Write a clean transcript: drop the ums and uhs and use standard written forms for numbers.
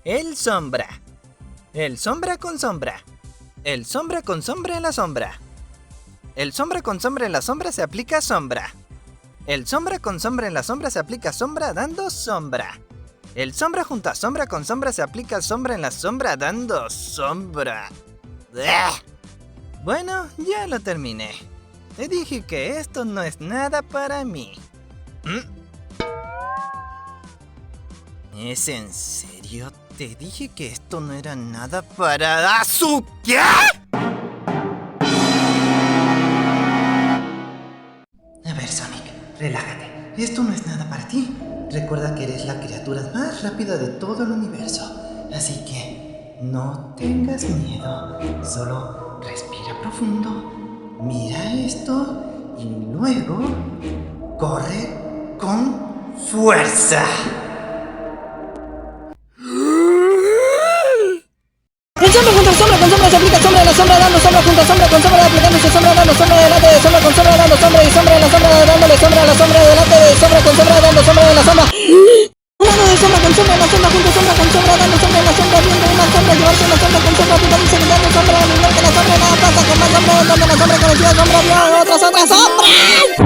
El sombra. El sombra con sombra. El sombra con sombra en la sombra. El sombra con sombra en la sombra se aplica sombra. El sombra con sombra en la sombra se aplica sombra dando sombra. El sombra junto a sombra con sombra se aplica sombra en la sombra dando sombra. ¡Ugh! Bueno, ya lo terminé. Te dije que esto no es nada para mí. ¿Es en serio? Te dije que esto no era nada para... ¿Azúcar? A ver, Sonic, relájate. Esto no es nada para ti. Recuerda que eres la criatura más rápida de todo el universo. Así que no tengas miedo. Solo respira profundo. Mira esto y luego corre con fuerza. El sombra junto a sombra con sombra se aplica sombra en la sombra dando sombra junto a sombra con sombra aplicándose sombra dando sombra delante de sombra con sombra dando sombra y sombra en la sombra dándole sombra a la sombra delante de sombra con sombra dando sombra en la sombra. Un lado de sombra con sombra en la sombra junto a sombra con sombra dando sombra en la sombra viendo una sombra llevarse una sombra con sombra aplicándose dando sombra al igual que la sombra nada pasa con más sombra donde la sombra conocida sombra vio otra sombra.